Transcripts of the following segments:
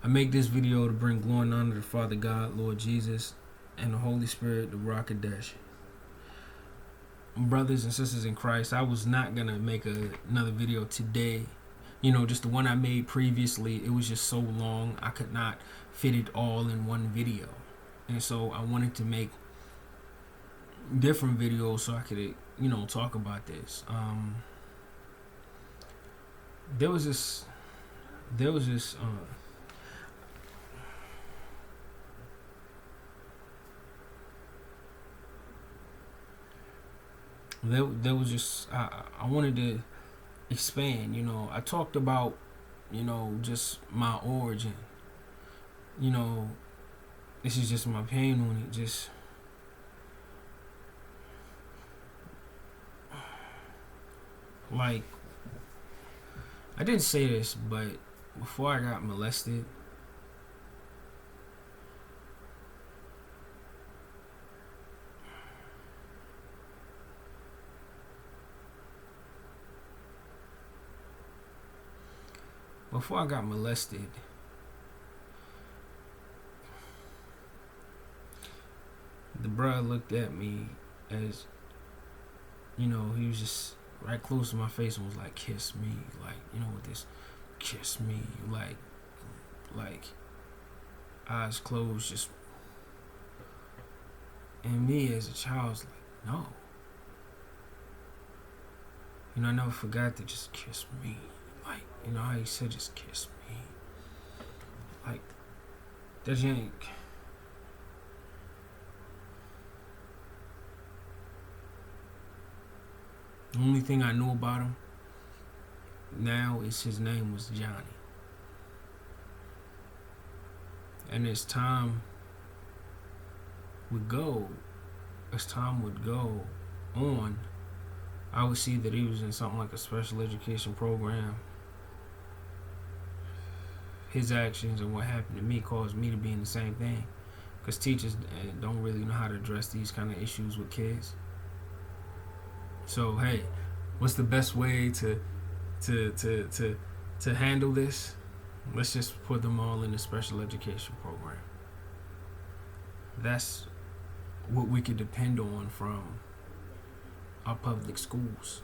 I make this video to bring glory and honor to Father God, Lord Jesus, and the Holy Spirit, the Ruach Kadesh. Brothers and sisters in Christ, I was not going to make another video today. You know, just the one I made previously, it was just so long, I could not fit it all in one video. And so I wanted to make different videos so I could, you know, talk about this. There was this there was just I wanted to expand. You know, I talked about, you know, just my origin. You know, this is just my pain on it. Just like, I didn't say this, but before I got molested, the bruh looked at me as, you know, he was just right close to my face and was like, kiss me, like, you know, with this, kiss me, like eyes closed, just, and me as a child was like, no, you know, I never forgot to just kiss me, like, you know how he said, just kiss me, like, that yank. The only thing I knew about him now is his name was Johnny. And as time would go on, I would see that he was in something like a special education program. His actions and what happened to me caused me to be in the same thing, because teachers don't really know how to address these kind of issues with kids. So hey, what's the best way to handle this? Let's just put them all in a special education program. That's what we could depend on from our public schools.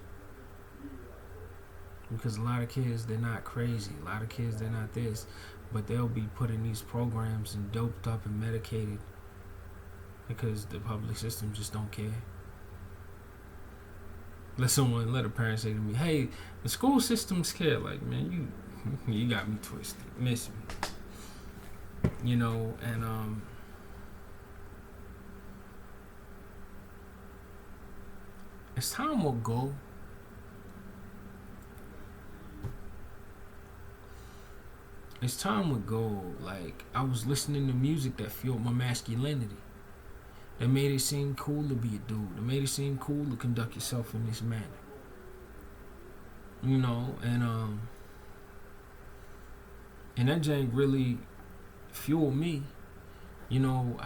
Because a lot of kids, they're not crazy. A lot of kids, they're not this. But they'll be put in these programs and doped up and medicated because the public system just don't care. Let a parent say to me, hey, the school system's scared. Like, man, you got me twisted. Miss me. You know, and as time will go, like, I was listening to music that fueled my masculinity. That made it seem cool to be a dude. That made it seem cool to conduct yourself in this manner. You know, and that jank really fueled me. You know,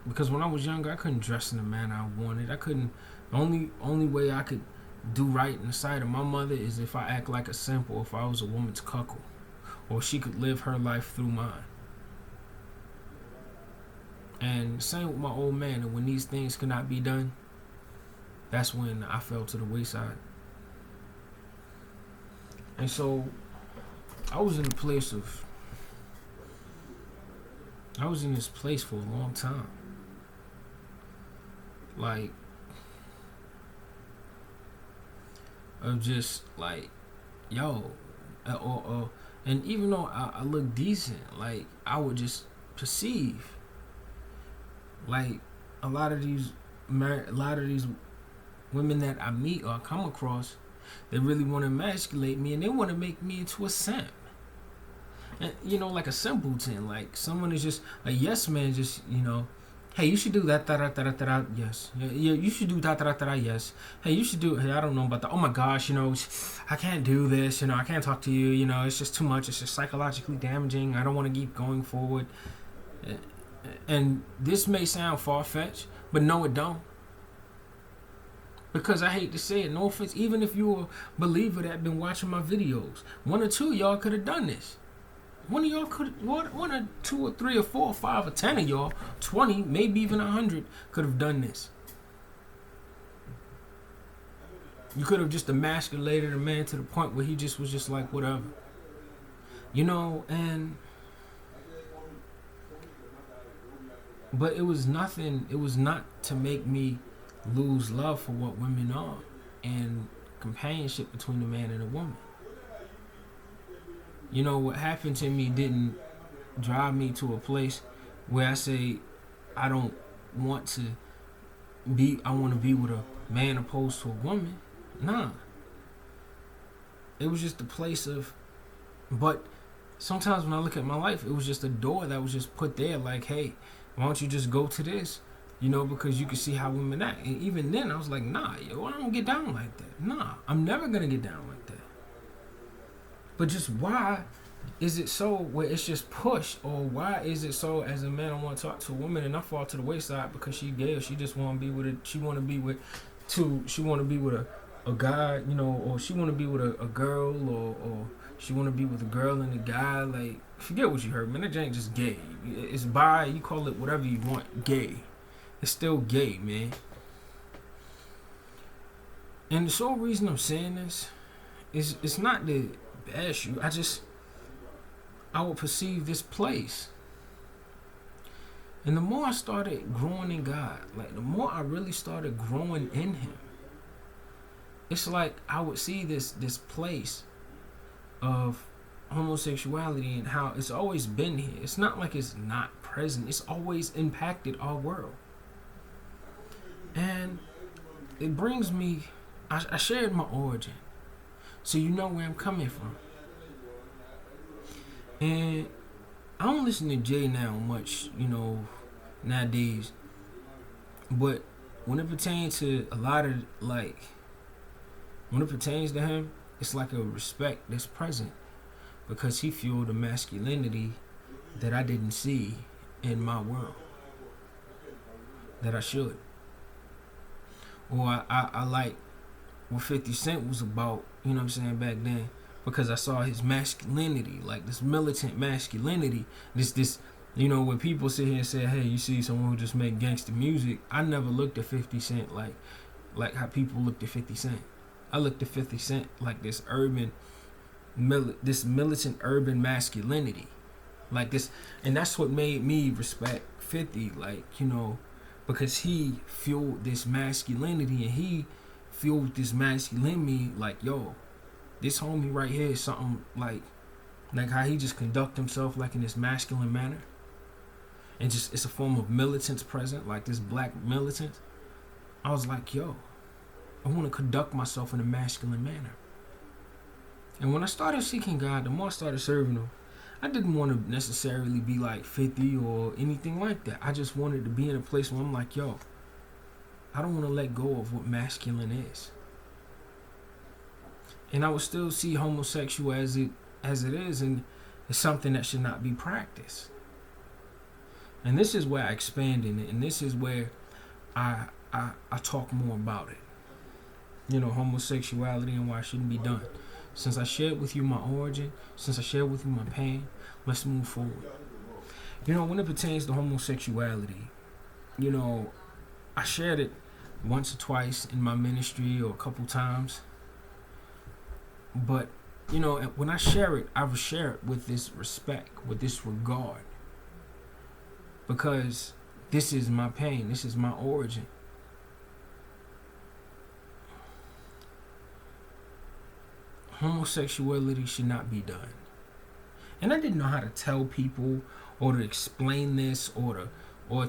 because when I was younger, I couldn't dress in the manner I wanted. The only way I could do right in the sight of my mother is if I act like a simp, or if I was a woman's cuckold, or she could live her life through mine. And same with my old man. And when these things could not be done, that's when I fell to the wayside. And so I was in this place for a long time. Like, of just like, yo, and even though I look decent, like, I would just perceive, like, a lot of these women that I meet or come across, they really want to emasculate me, and they want to make me into a simp. And, you know, like a simpleton, like someone is just a yes man, just, you know, hey, you should do that, yes. Yeah, you should do that, yes. Hey, you should do, hey, I don't know about that. Oh my gosh, you know, I can't do this, you know, I can't talk to you, you know, it's just too much. It's just psychologically damaging. I don't want to keep going forward. And this may sound far-fetched, but no, it don't. Because I hate to say it, no offense, even if you're a believer that been watching my videos, one or two of y'all could have done this. One of y'all could, one or two or three or four or five or 10 of y'all, 20, maybe even 100 could have done this. You could have just emasculated a man to the point where he just was just like, whatever. You know, but it was nothing, it was not to make me lose love for what women are and companionship between a man and a woman. You know, what happened to me didn't drive me to a place where I say I don't want to be, I want to be with a man opposed to a woman. Nah. It was just a place of, but sometimes when I look at my life, it was just a door that was just put there like, hey, why don't you just go to this? You know, because you can see how women act. And even then, I was like, nah, yo, I don't get down like that. Nah, I'm never going to get down like that. But just why is it so where it's just pushed? Or why is it so as a man I want to talk to a woman and I fall to the wayside because she gay or she just want to be with it? She want to be with a guy, you know, or she want to be with a girl or she want to be with a girl and a guy. Like, forget what you heard, man. That ain't just gay. It's bi, you call it whatever you want, gay. It's still gay, man. And the sole reason I'm saying this is it's not to bash you. I would perceive this place. And the more I started growing in God, like the more I really started growing in Him, it's like I would see this place of homosexuality and how it's always been here. It's not like it's not present. It's always impacted our world. And it brings me, I shared my origin, so you know where I'm coming from. And I don't listen to Jay now much, you know, nowadays. But when it pertains to a lot of, like, when it pertains to him, it's like a respect that's present because he fueled a masculinity that I didn't see in my world that I should. Or I like what 50 Cent was about, you know what I'm saying, back then, because I saw his masculinity, like this militant masculinity, this, you know, when people sit here and say, hey, you see someone who just make gangster music, I never looked at 50 Cent like how people looked at 50 Cent. I looked at 50 Cent like this militant urban masculinity, like this, and that's what made me respect 50, like, you know, because he fueled this masculinity and he fueled this masculinity, like, yo, this homie right here is something like how he just conduct himself like in this masculine manner, and just it's a form of militance present, like this black militance. I was like, yo, I want to conduct myself in a masculine manner. And when I started seeking God, the more I started serving Him, I didn't want to necessarily be like 50 or anything like that. I just wanted to be in a place where I'm like, yo, I don't want to let go of what masculine is. And I would still see homosexual as it is, and it's something that should not be practiced. And this is where I expand in it, and this is where I talk more about it. You know, homosexuality and why it shouldn't be done. Since I shared with you my origin, since I shared with you my pain, let's move forward. You know, when it pertains to homosexuality, you know, I shared it once or twice in my ministry or a couple times. But, you know, when I share it, I will share it with this respect, with this regard. Because this is my pain, this is my origin. Homosexuality should not be done. And I didn't know how to tell people or to explain this or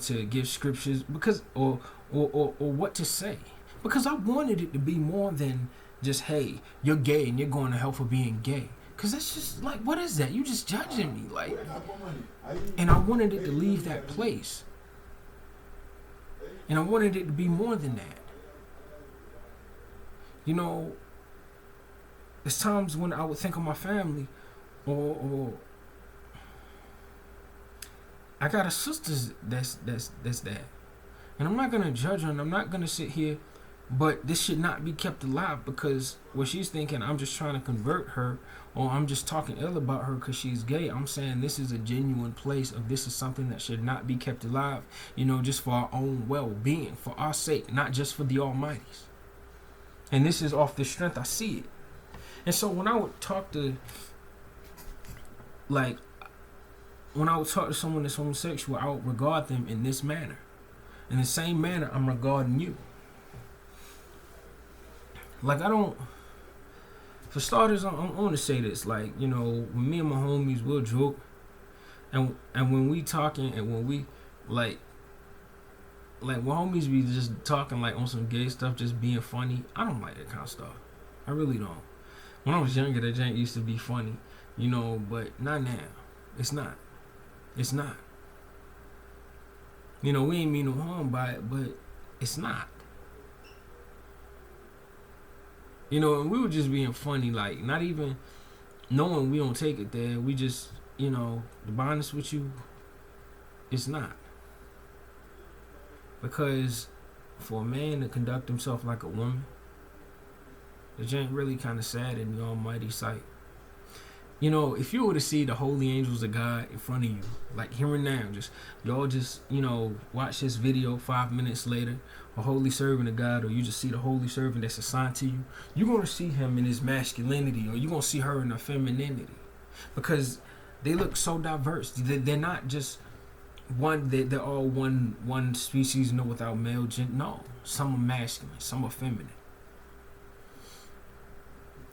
to give scriptures because or what to say. Because I wanted it to be more than just, hey, you're gay and you're going to hell for being gay. Because that's just like, what is that? You just judging me, like. And I wanted it to leave that place. And I wanted it to be more than that. You know, there's times when I would think of my family, or I got a sister that's that, and I'm not gonna judge her, and I'm not gonna sit here But this should not be kept alive, because what she's thinking, I'm just trying to convert her, or I'm just talking ill about her because she's gay. I'm saying this is a genuine place of, this is something that should not be kept alive, just for our own well-being, for our sake, not just for the Almighty's. And this is off the strength I see it. And so when I would talk to, someone that's homosexual, I would regard them in this manner. In the same manner I'm regarding you. Like, for starters, I want to say this. Like, when me and my homies, we'll joke. And when we talking, and when we, like when homies be just talking, like, on some gay stuff, just being funny, I don't like that kind of stuff. I really don't. When I was younger, that jank used to be funny, but not now. It's not. It's not. We ain't mean no harm by it, but it's not. And we were just being funny, like, not even knowing we don't take it there. We just, to be honest with you, it's not. Because for a man to conduct himself like a woman, the jank really kind of sad in the Almighty sight. If you were to see the holy angels of God in front of you, like here and now, y'all watch this video 5 minutes later, a holy servant of God, or you just see the holy servant that's assigned to you, you're going to see him in his masculinity, or you're going to see her in her femininity, because they look so diverse. They're not just one, they're all one species, without male gender. No, some are masculine, some are feminine.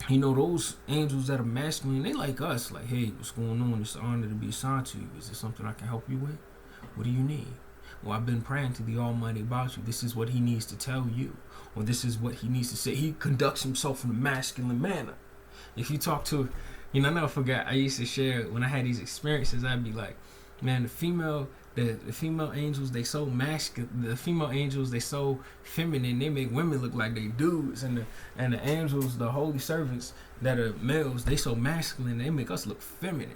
Those angels that are masculine, they like us. Like, hey, what's going on? It's an honor to be assigned to you. Is there something I can help you with? What do you need? Well, I've been praying to the Almighty about you. This is what he needs to tell you. Or this is what he needs to say. He conducts himself in a masculine manner. If you talk to, I never forgot, I used to share, when I had these experiences, I'd be like, man, the female angels, they so masculine. The female angels, they so feminine. They make women look like they dudes, and the angels, the holy servants that are males, they so masculine. They make us look feminine.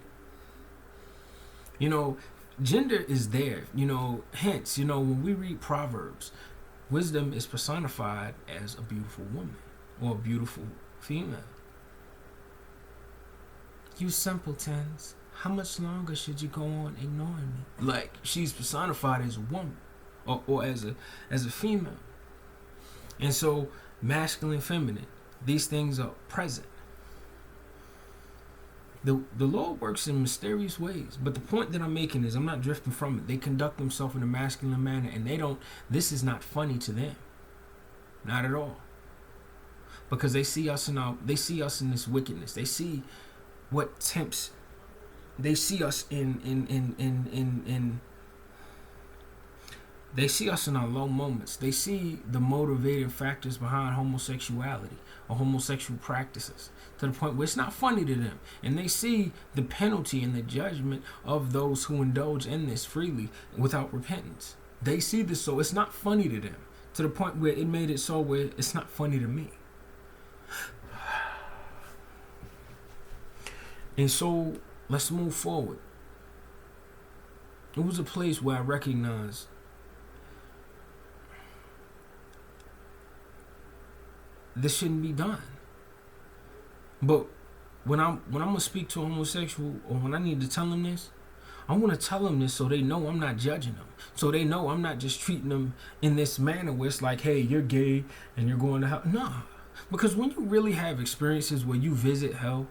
Gender is there. Hence, when we read Proverbs, wisdom is personified as a beautiful woman or a beautiful female. You simpletons. How much longer should you go on ignoring me? Like, she's personified as a woman, or as a female. And so, masculine, feminine, these things are present. The Lord works in mysterious ways, but the point that I'm making is, I'm not drifting from it. They conduct themselves in a masculine manner, and this is not funny to them. Not at all. Because they see us in this wickedness. They see what tempts. They see us they see us in our low moments. They see the motivating factors behind homosexuality or homosexual practices, to the point where it's not funny to them. And they see the penalty and the judgment of those who indulge in this freely without repentance. They see this, so it's not funny to them, to the point where it made it so where it's not funny to me. And so, let's move forward. It was a place where I recognized this shouldn't be done. But when I'm gonna speak to a homosexual, or when I need to tell them this, I want to tell them this so they know I'm not judging them. So they know I'm not just treating them in this manner where it's like, hey, you're gay and you're going to hell. Nah, because when you really have experiences where you visit hell,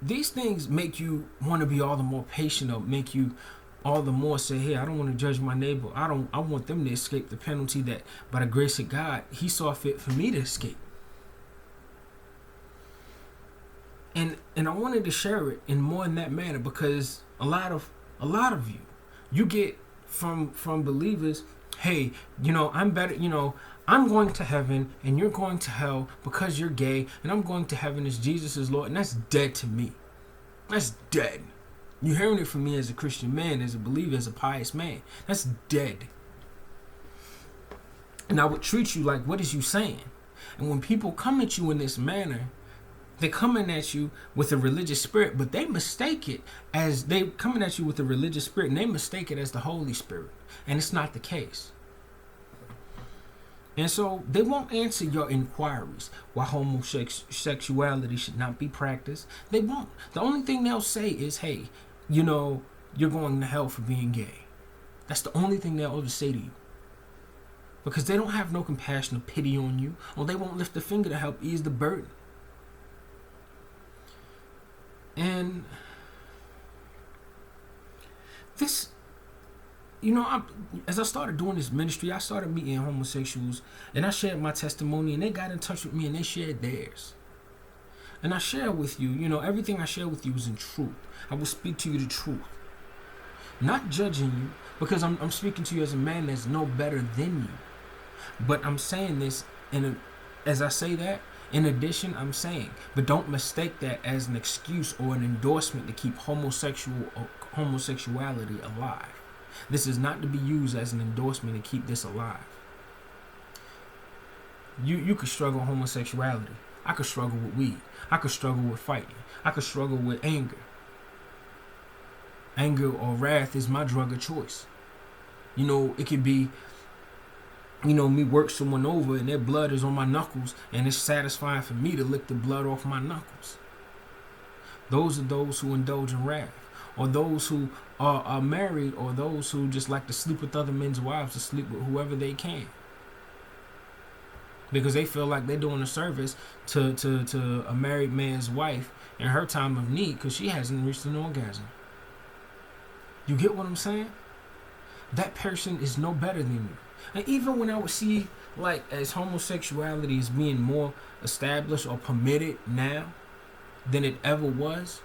these things make you want to be all the more patient, or make you all the more say, hey, I don't want to judge my neighbor. I want them to escape the penalty that, by the grace of God, he saw fit for me to escape. And I wanted to share it in more in that manner, because a lot of you get from believers, hey, I'm better, I'm going to heaven and you're going to hell because you're gay, and I'm going to heaven as Jesus is Lord. And that's dead to me. That's dead. You're hearing it from me as a Christian man, as a believer, as a pious man. That's dead. And I would treat you like, what is you saying? And when people come at you in this manner, they're coming at you with a religious spirit, but they mistake it as they coming at you with a religious spirit, and they mistake it as the Holy Spirit. And it's not the case. And so they won't answer your inquiries why homosexuality should not be practiced. They won't. The only thing they'll say is, hey, you're going to hell for being gay. That's the only thing they'll ever say to you. Because they don't have no compassion or pity on you, or they won't lift a finger to help ease the burden. And this, as I started doing this ministry, I started meeting homosexuals, and I shared my testimony, and they got in touch with me, and they shared theirs. And I share with you, everything I share with you is in truth. I will speak to you the truth. Not judging you, because I'm speaking to you as a man that's no better than you. But I'm saying this, as I say that, in addition, I'm saying, but don't mistake that as an excuse or an endorsement to keep homosexuality alive. This is not to be used as an endorsement to keep this alive. You could struggle with homosexuality. I could struggle with weed. I could struggle with fighting. I could struggle with anger. Anger or wrath is my drug of choice. It could be, me work someone over and their blood is on my knuckles, and it's satisfying for me to lick the blood off my knuckles. Those are those who indulge in wrath, or those who are married, or those who just like to sleep with other men's wives, to sleep with whoever they can, because they feel like they're doing a service to a married man's wife in her time of need because she hasn't reached an orgasm. You get what I'm saying? That person is no better than you. And even when I would see, as homosexuality is being more established or permitted now than it ever was,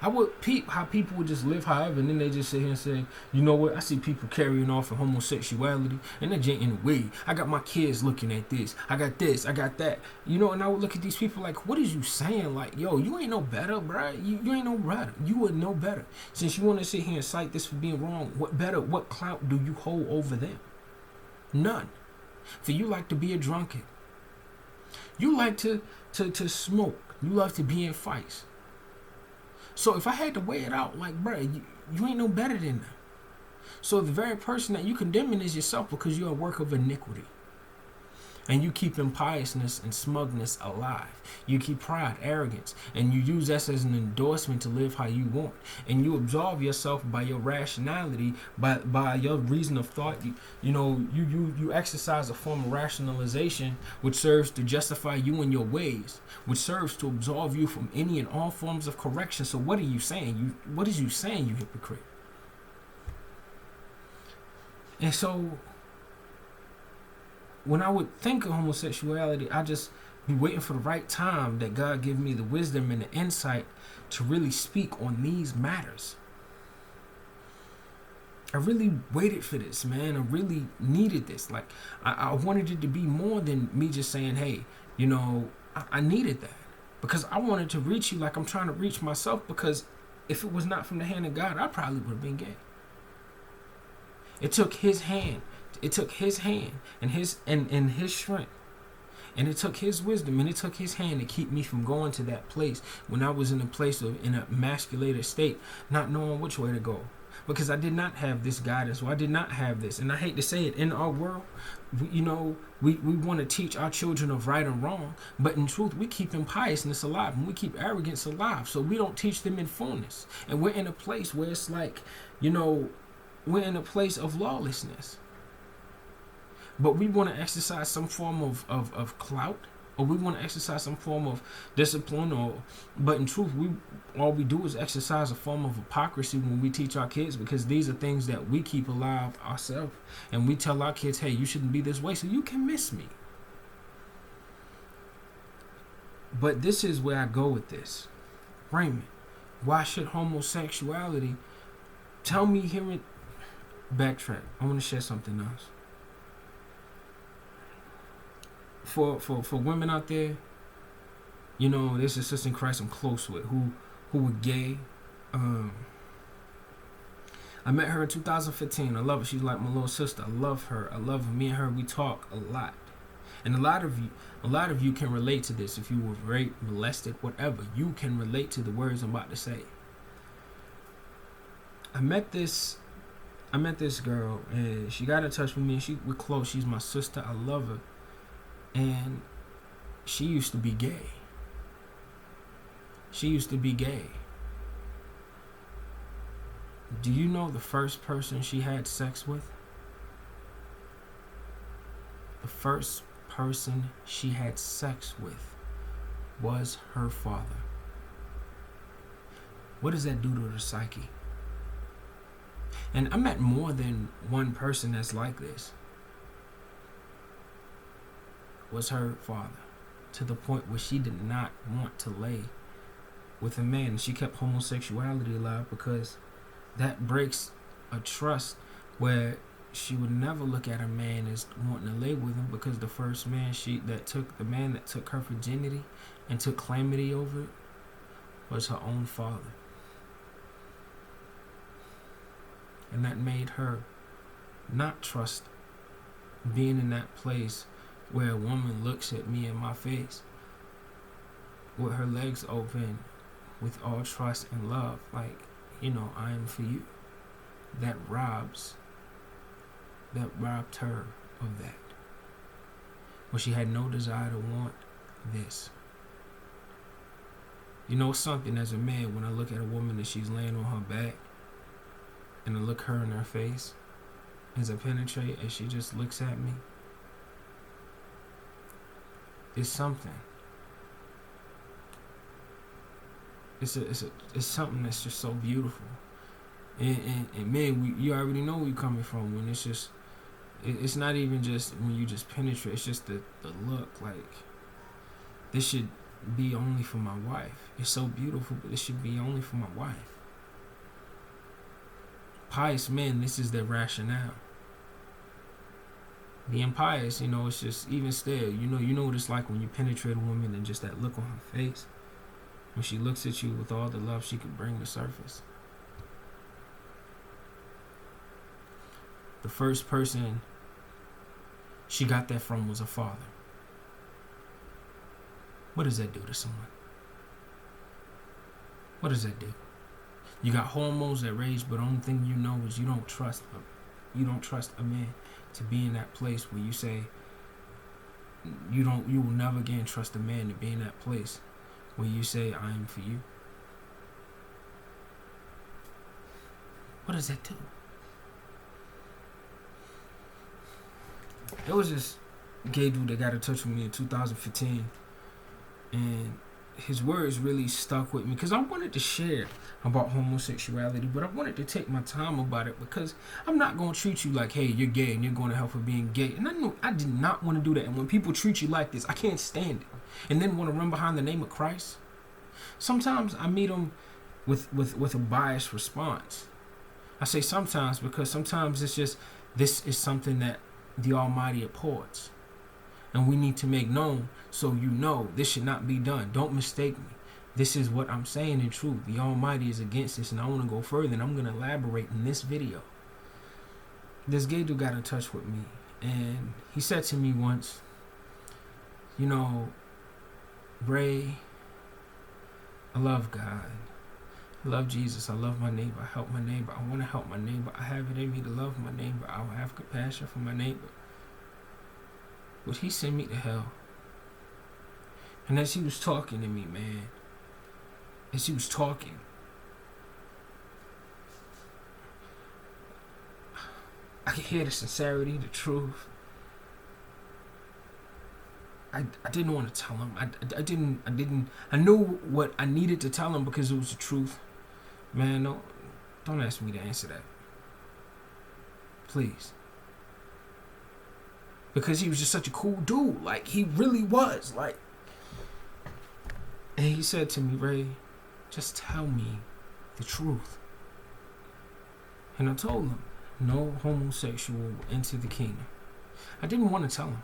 I would peep how people would just live however, and then they just sit here and say, you know what, I see people carrying off of homosexuality, and they're just in the way. I got my kids looking at this, I got that. And I would look at these people like, what is you saying? Like, yo, you ain't no better, bruh. You ain't no better. You would know better. Since you want to sit here and cite this for being wrong, what clout do you hold over them? None. For you like to be a drunkard. You like to smoke. You love to be in fights. So if I had to weigh it out, you ain't no better than them. So the very person that you condemning is yourself, because you're a work of iniquity. And you keep impiousness and smugness alive. You keep pride, arrogance, and you use that as an endorsement to live how you want. And you absolve yourself by your rationality, by your reason of thought. You exercise a form of rationalization which serves to justify you in your ways, which serves to absolve you from any and all forms of correction. So what are you saying? What is you saying, you hypocrite? And so when I would think of homosexuality, I just be waiting for the right time that God give me the wisdom and the insight to really speak on these matters. I really waited for this, man. I really needed this. I wanted it to be more than me just saying, hey, I needed that. Because I wanted to reach you like I'm trying to reach myself, because if it was not from the hand of God, I probably would have been gay. It took his hand. It took his hand and his strength, and it took his wisdom, and it took his hand to keep me from going to that place when I was in a emasculated state, not knowing which way to go, because I did not have this guidance, or I did not have this. And I hate to say it, in our world, we want to teach our children of right and wrong, but in truth, we keep impiousness alive, and we keep arrogance alive, so we don't teach them in fullness. And we're in a place where it's we're in a place of lawlessness. But we want to exercise some form of clout, or we want to exercise some form of discipline, but in truth, all we do is exercise a form of hypocrisy when we teach our kids, because these are things that we keep alive ourselves, and we tell our kids, hey, you shouldn't be this way so you can miss me. But this is where I go with this. Raymond, why should homosexuality, tell me, hear it, backtrack. I want to share something else. For women out there, there's a sister in Christ I'm close with who were gay. I met her in 2015. I love her. She's like my little sister. I love her. Me and her, we talk a lot. And a lot of you can relate to this. If you were raped, molested, whatever, you can relate to the words I'm about to say. I met this I met this girl and she got in touch with me. We're close. She's my sister. I love her. And she used to be gay. She used to be gay. Do you know the first person she had sex with? The first person she had sex with was her father. What does that do to the psyche? And I met more than one person that's like this. Was her father, to the point where she did not want to lay with a man. She kept homosexuality alive because that breaks a trust where she would never look at a man as wanting to lay with him, because the first man the man that took her virginity and took calamity over it was her own father. And that made her not trust being in that place where a woman looks at me in my face with her legs open, with all trust and love, like, I am for you. That robbed her of that. When she had no desire to want this. Something as a man, when I look at a woman and she's laying on her back, and I look her in her face, as I penetrate and she just looks at me, it's something. It's something that's just so beautiful. And man, you already know where you're coming from when it's just, it's not even just when you just penetrate, it's just the look, like, this should be only for my wife. It's so beautiful, but it should be only for my wife. Pious men, this is their rationale. Being pious, it's just, even still, you know what it's like when you penetrate a woman and just that look on her face. When she looks at you with all the love she can bring to surface. The first person she got that from was her father. What does that do to someone? What does that do? You got hormones that rage, but the only thing you know is you don't trust a man to be in that place where you say you will never again trust a man to be in that place where you say, I am for you. What does that do? There was this gay dude that got in touch with me in 2015, and his words really stuck with me because I wanted to share about homosexuality, but I wanted to take my time about it because I'm not going to treat you like, hey, you're gay and you're going to hell for being gay. And I knew I did not want to do that. And when people treat you like this, I can't stand it. And then want to run behind the name of Christ. Sometimes I meet them with a biased response. I say sometimes because sometimes it's just, this is something that the Almighty abhors. And we need to make known so this should not be done. Don't mistake me. This is what I'm saying in truth. The Almighty is against this, and I want to go further, and I'm going to elaborate in this video. This gay dude got in touch with me, and he said to me once, Ray, I love God. I love Jesus. I love my neighbor. I help my neighbor. I want to help my neighbor. I have it in me to love my neighbor. I will have compassion for my neighbor. Would he send me to hell? And as he was talking to me, man, as he was talking, I could hear the sincerity, the truth. I didn't want to tell him. I knew what I needed to tell him because it was the truth. Man, no, don't ask me to answer that. Please. Because he was just such a cool dude. Like, he really was. Like, and he said to me, Ray, just tell me the truth. And I told him, no homosexual will enter the kingdom. I didn't want to tell him.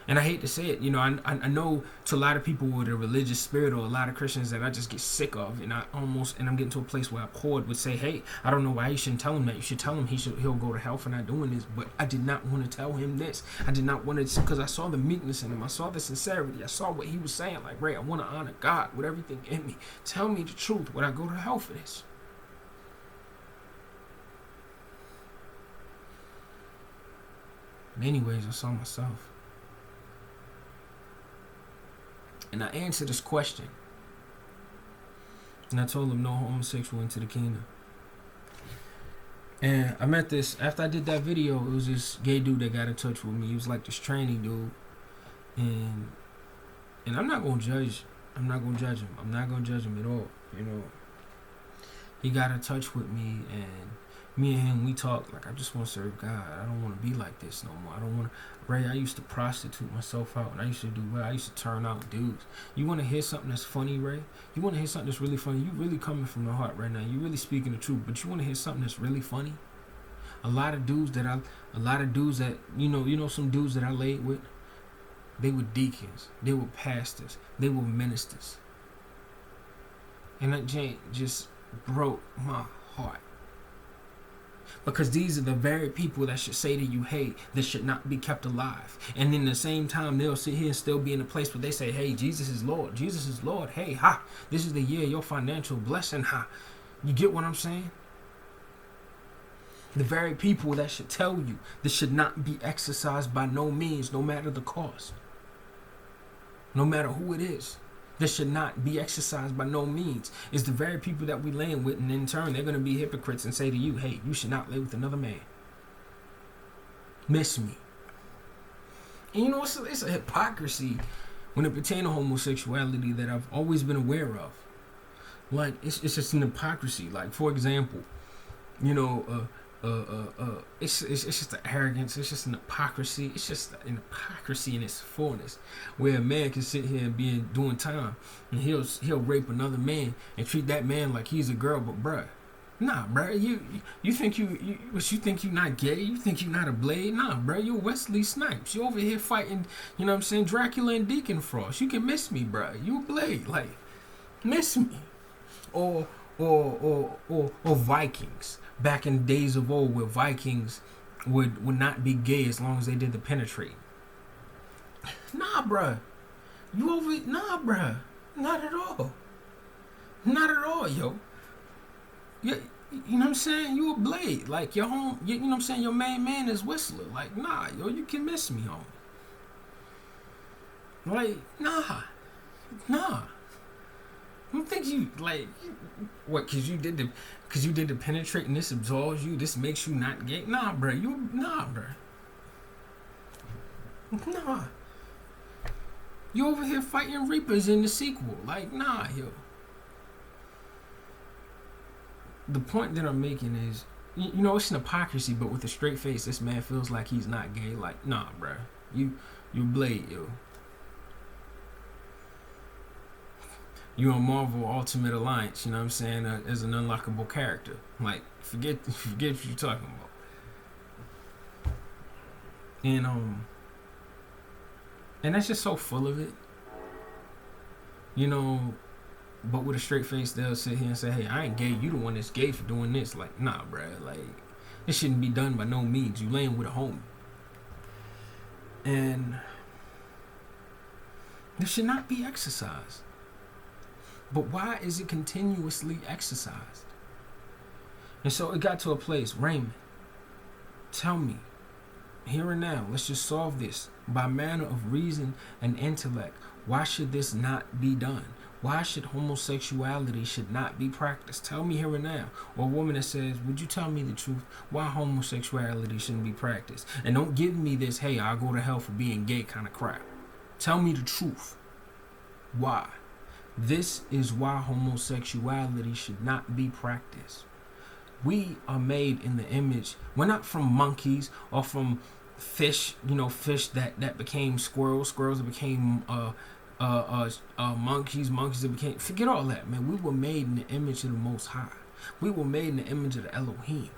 And I hate to say it, I know to a lot of people with a religious spirit or a lot of Christians that I just get sick of, and I'm getting to a place where a poet would say, hey, I don't know why you shouldn't tell him that. You should tell him he'll go to hell for not doing this. But I did not want to tell him this. I did not want to, because I saw the meekness in him. I saw the sincerity. I saw what he was saying. Like, Ray, I want to honor God with everything in me. Tell me the truth. Would I go to hell for this? But anyways, I saw myself. And I answered this question. And I told him, no homosexual into the kingdom. And I met this, after I did that video, it was this gay dude that got in touch with me. He was like this training dude. And I'm not going to judge. I'm not going to judge him. I'm not going to judge him at all. You know, he got in touch with me, and me and him, we talked like, I just want to serve God. I don't want to be like this no more. I don't want to. Ray, I used to prostitute myself out, and I used to do well. I used to turn out dudes. You want to hear something that's funny, Ray? You want to hear something that's really funny? You really coming from the heart right now. You really speaking the truth, but you want to hear something that's really funny? A lot of dudes that you know, some dudes that I laid with, they were deacons, they were pastors, they were ministers, and that just broke my heart. Because these are the very people that should say to you, hey, this should not be kept alive. And in the same time, they'll sit here and still be in a place where they say, hey, Jesus is Lord. Jesus is Lord. Hey, ha, this is the year of your financial blessing. Ha. You get what I'm saying? The very people that should tell you this should not be exercised by no means, no matter the cost. No matter who it is. This should not be exercised by no means. It's the very people that we laying with, and in turn, they're going to be hypocrites and say to you, hey, you should not lay with another man. Miss me. And you know, it's a hypocrisy when it pertains to homosexuality that I've always been aware of. Like, it's just an hypocrisy. Like, for example, you know, it's just the arrogance. It's just an hypocrisy. It's just an hypocrisy in its fullness, where a man can sit here and be doing time, and he'll rape another man and treat that man like he's a girl. But bruh, nah, bruh, you think you think you not gay? You think you not a Blade? Nah, bruh, you're Wesley Snipes. You over here fighting, you know what I'm saying, Dracula and Deacon Frost. You can miss me, bruh. You a Blade, like miss me, or Vikings. Back in days of old, where Vikings would not be gay as long as they did the penetrate. Nah, bruh. Nah, bruh. Not at all. Not at all, yo. You know what I'm saying? You a Blade. Like, your home, you know what I'm saying? Your main man is Whistler. Like, nah, yo, you can miss me, home. Like, nah. I don't think you, like, what, because you did the penetrate and this absolves you, this makes you not gay? Nah, bruh. Nah. You over here fighting Reapers in the sequel. Like, nah, yo. The point that I'm making is, you know, it's an hypocrisy, but with a straight face, this man feels like he's not gay. Like, nah, bruh. You Blade, yo. You on Marvel Ultimate Alliance, you know what I'm saying, as an unlockable character. Like, forget what you're talking about. And that's just so full of it. You know, but with a straight face, they'll sit here and say, hey, I ain't gay. You the one that's gay for doing this. Like, nah, bruh. Like, it shouldn't be done by no means. You laying with a homie. And this should not be exercised. But why is it continuously exercised? And so it got to a place, Raymond, tell me, here and now, let's just solve this by manner of reason and intellect. Why should this not be done? Why should homosexuality should not be practiced? Tell me here and now. Or a woman that says, would you tell me the truth? Why homosexuality shouldn't be practiced? And don't give me this, hey, I'll go to hell for being gay kind of crap. Tell me the truth. Why? This is why homosexuality should not be practiced. We are made in the image. We're not from monkeys or from fish, you know, fish that became squirrels that became monkeys that became, forget all that, man. We were made in the image of the Most High. We were made in the image of the Elohim.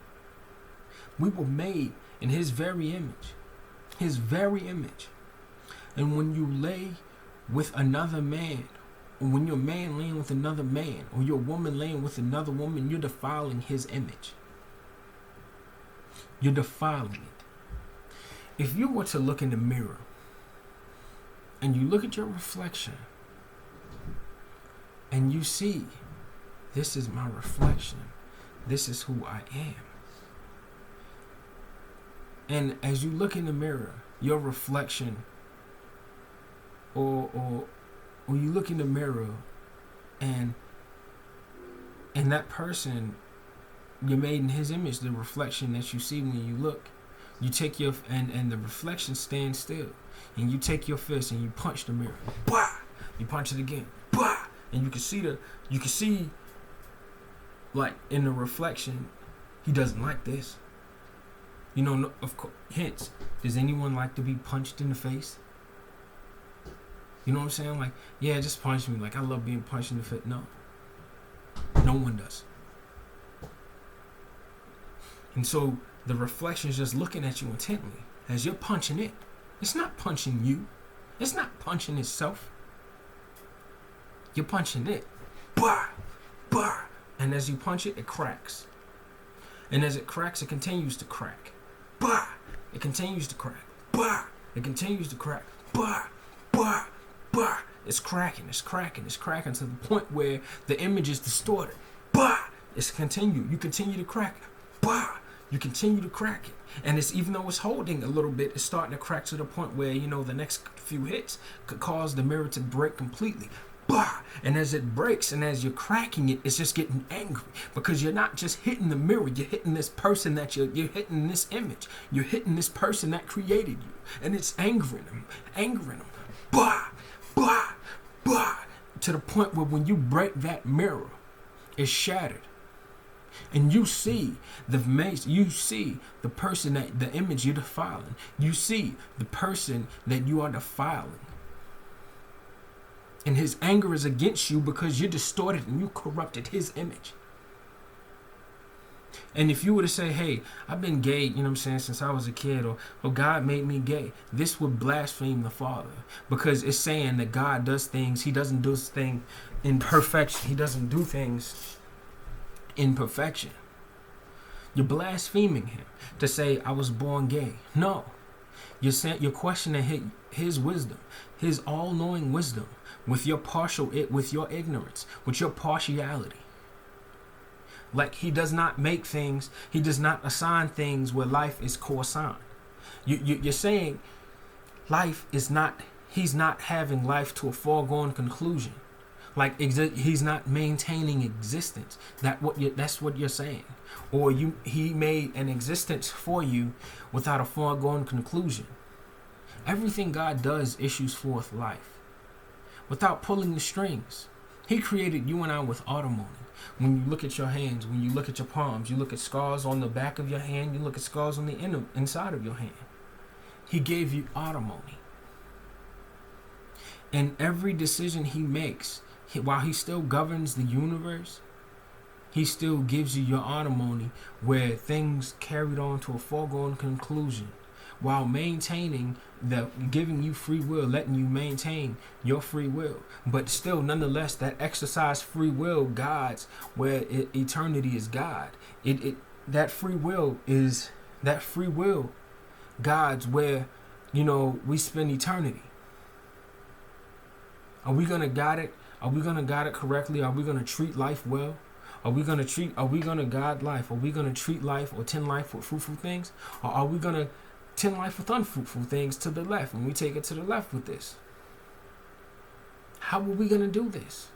We were made in his very image. And when you lay with another man, or when your man laying with another man, or your woman laying with another woman, you're defiling his image. You're defiling it. If you were to look in the mirror and you look at your reflection and you see, this is my reflection, this is who I am, And as you look in the mirror, your reflection, or you look in the mirror, and that person, you're made in his image, the reflection that you see when you look, you take your, and the reflection stands still, and you take your fist and you punch the mirror, bah! You punch it again, bah! And you can see like in the reflection, he doesn't like this. You know, no, of course, hence, does anyone like to be punched in the face? You know what I'm saying? Like, yeah, just punch me. Like, I love being punched in the face. No. No one does. And so the reflection is just looking at you intently as you're punching it. It's not punching you. It's not punching itself. You're punching it. Bah! Bah! And as you punch it, it cracks. And as it cracks, it continues to crack. Bah! It continues to crack. Bah! It continues to crack. Bah! Bah! Bah! It's cracking, it's cracking, it's cracking to the point where the image is distorted. Bah! It's continue. You continue to crack it. Bah! You continue to crack it. And it's, even though it's holding a little bit, it's starting to crack to the point where, you know, the next few hits could cause the mirror to break completely. Bah! And as it breaks and as you're cracking it, it's just getting angry, because you're not just hitting the mirror, you're hitting this person that you're hitting this image. You're hitting this person that created you. And it's angering them. Bah! Bah! Bah! To the point where when you break that mirror, it's shattered. And you see the person, that the image you're defiling. You see the person that you are defiling. And his anger is against you because you distorted and you corrupted his image. And if you were to say, hey, I've been gay, you know what I'm saying, since I was a kid, or God made me gay, this would blaspheme the Father, because it's saying that God does things, he doesn't do things in perfection. He doesn't do things in perfection. You're blaspheming him to say I was born gay. No. You're questioning his wisdom, his all-knowing wisdom, with your ignorance, with your partiality. Like, he does not make things, he does not assign things where life is co-assigned. You're saying life is not, he's not having life to a foregone conclusion. Like, he's not maintaining existence. That's what you're saying. Or he made an existence for you without a foregone conclusion. Everything God does issues forth life without pulling the strings. He created you and I with autonomy. When you look at your hands, when you look at your palms, you look at scars on the back of your hand, you look at scars on the inside of your hand. He gave you autonomy. And every decision he makes, while he still governs the universe, he still gives you your autonomy, where things carried on to a foregone conclusion, while maintaining giving you free will, letting you maintain your free will. But still, nonetheless, that exercise free will guides where eternity is God. That free will guides where, you know, we spend eternity. Are we gonna guide it? Are we gonna guide it correctly? Are we gonna treat life well? Are we gonna guide life? Are we gonna treat life or tend life with fruitful things? Or are we gonna tend life with unfruitful things to the left, and we take it to the left with this? How are we going to do this?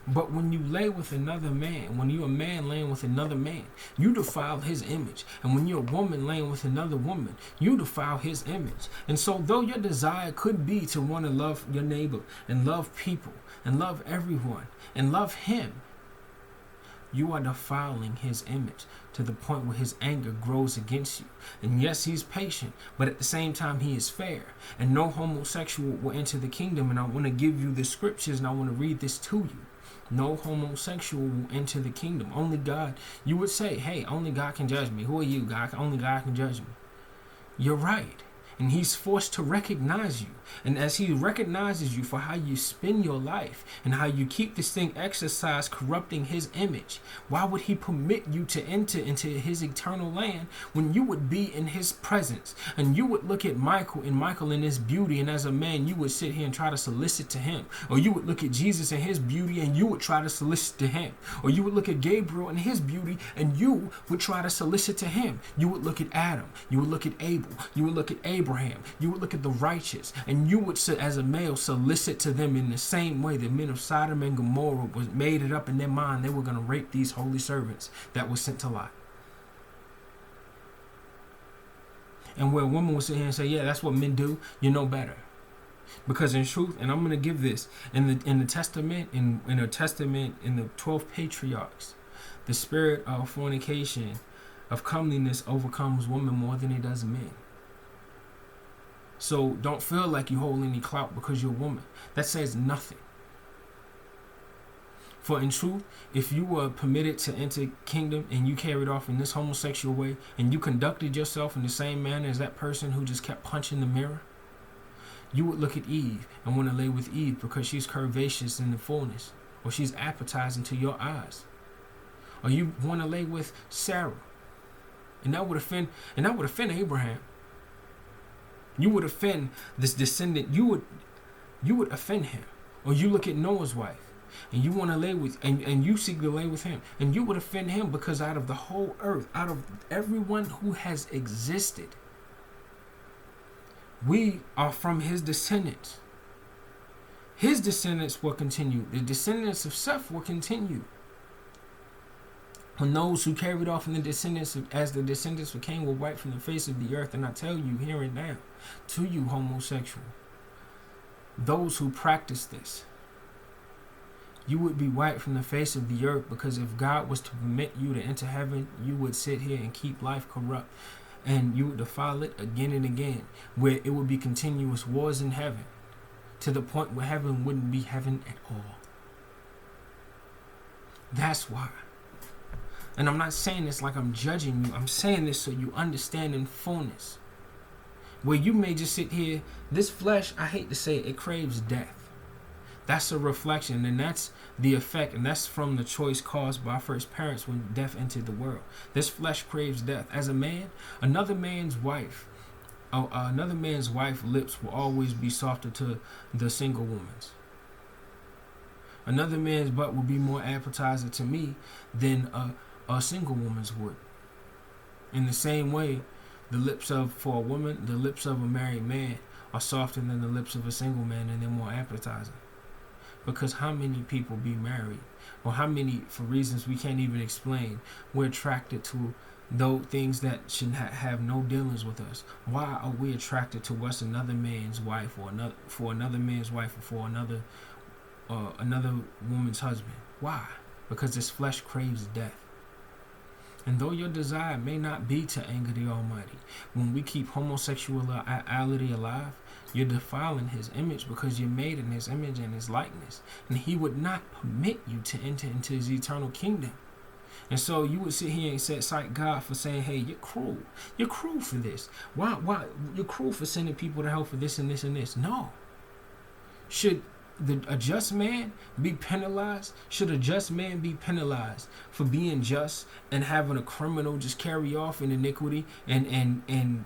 But when you lay with another man, when you're a man laying with another man, you defile his image. And when you're a woman laying with another woman, you defile his image. And so though your desire could be to want to love your neighbor and love people and love everyone and love him, you are defiling his image to the point where his anger grows against you. And yes, he's patient, but at the same time, he is fair. And no homosexual will enter the kingdom. And I want to give you the scriptures, and I want to read this to you. No homosexual will enter the kingdom. Only God. You would say, hey, only God can judge me. Who are you, God? Only God can judge me. You're right. And he's forced to recognize you. And as he recognizes you for how you spend your life and how you keep this thing exercised, corrupting his image, why would he permit you to enter into his eternal land when you would be in his presence? And you would look at Michael in his beauty, and as a man, you would sit here and try to solicit to him. Or you would look at Jesus in his beauty and you would try to solicit to him. Or you would look at Gabriel in his beauty and you would try to solicit to him. You would look at Adam. You would look at Abel. You would look at Abraham. You would look at the righteous, and you would, as a male, solicit to them in the same way the men of Sodom and Gomorrah was made it up in their mind they were going to rape these holy servants that were sent to Lot. And where a woman would sit here and say, yeah, that's what men do, you know better. Because in truth, and I'm going to give this, in the testament, in the 12 patriarchs, the spirit of fornication, of comeliness overcomes women more than it does men. So don't feel like you hold any clout because you're a woman. That says nothing. For in truth, if you were permitted to enter kingdom and you carried off in this homosexual way and you conducted yourself in the same manner as that person who just kept punching the mirror, you would look at Eve and want to lay with Eve because she's curvaceous in the fullness, or she's appetizing to your eyes. Or you want to lay with Sarah, and that would offend Abraham. You would offend this descendant. You would offend him. Or you look at Noah's wife and you want to lay with, and you seek to lay with him, and you would offend him because out of the whole earth, out of everyone who has existed, we are from his descendants. His descendants will continue. The descendants of Seth will continue. When those who carried off in the descendants as the descendants of Cain were wiped from the face of the earth, and I tell you here and now, to you homosexual, those who practice this, you would be wiped from the face of the earth, because if God was to permit you to enter heaven, you would sit here and keep life corrupt, and you would defile it again and again, where it would be continuous wars in heaven, to the point where heaven wouldn't be heaven at all. That's why. And I'm not saying this like I'm judging you. I'm saying this so you understand in fullness. Where you may just sit here, this flesh, I hate to say it, it craves death. That's a reflection, and that's the effect, and that's from the choice caused by our first parents when death entered the world. This flesh craves death. As a man, another man's wife's lips will always be softer to the single woman's. Another man's butt will be more appetizing to me than a single woman's would. In the same way, the lips of a married man are softer than the lips of a single man, and they're more appetizing. Because how many people be married, or how many, for reasons we can't even explain, we're attracted to those things that should have no dealings with us? Why are we attracted to what's another man's wife, or another man's wife, or for another woman's husband? Why? Because this flesh craves death. And though your desire may not be to anger the Almighty, when we keep homosexuality alive, you're defiling his image, because you're made in his image and his likeness. And he would not permit you to enter into his eternal kingdom. And so you would sit here and cite God for saying, hey, you're cruel. You're cruel for this. Why? You're cruel for sending people to hell for this and this and this. No. Should a just man be penalized? Should a just man be penalized for being just and having a criminal just carry off in iniquity? And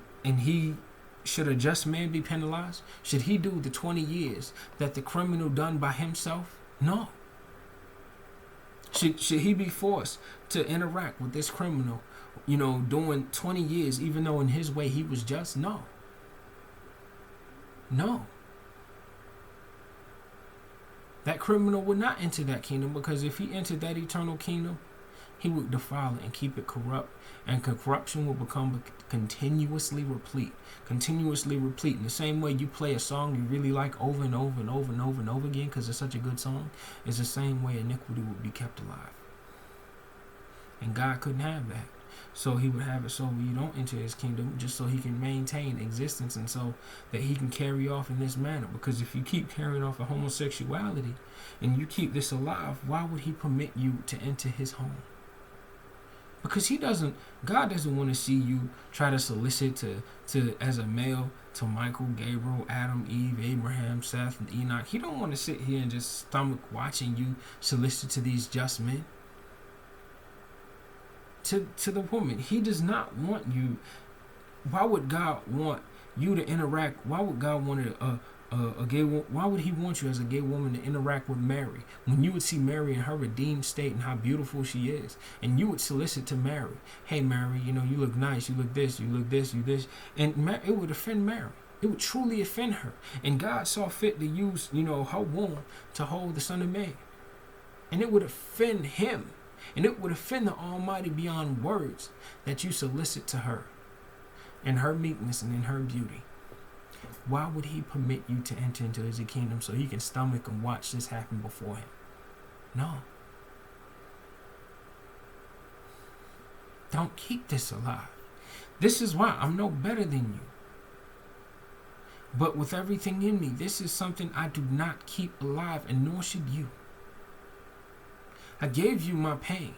should a just man be penalized? Should he do the 20 years that the criminal done by himself? No. Should he be forced to interact with this criminal, doing 20 years, even though in his way he was just? No. No. That criminal would not enter that kingdom, because if he entered that eternal kingdom, he would defile it and keep it corrupt, and corruption will become continuously replete. In the same way you play a song you really like over and over and over and over and over again because it's such a good song, is the same way iniquity would be kept alive. And God couldn't have that. So he would have it so you don't enter his kingdom, just so he can maintain existence, and so that he can carry off in this manner. Because if you keep carrying off a homosexuality and you keep this alive, why would he permit you to enter his home? Because God doesn't want to see you try to solicit to as a male to Michael, Gabriel, Adam, Eve, Abraham, Seth, and Enoch. He don't want to sit here and just stomach watching you solicit to these just men. To the woman, he does not want you. Why would God want you to interact? Why would God want a gay? Why would He want you as a gay woman to interact with Mary when you would see Mary in her redeemed state and how beautiful she is, and you would solicit to Mary, "Hey Mary, you know you look nice. You look this. You look this. You this," and it would offend Mary. It would truly offend her. And God saw fit to use her womb to hold the Son of Man, and it would offend Him, and it would offend the Almighty beyond words that you solicit to her, in her meekness and in her beauty. Why would He permit you to enter into His kingdom so He can stomach and watch this happen before Him? No. Don't keep this alive. This is why I'm no better than you. But with everything in me, this is something I do not keep alive, and nor should you. I gave you my pain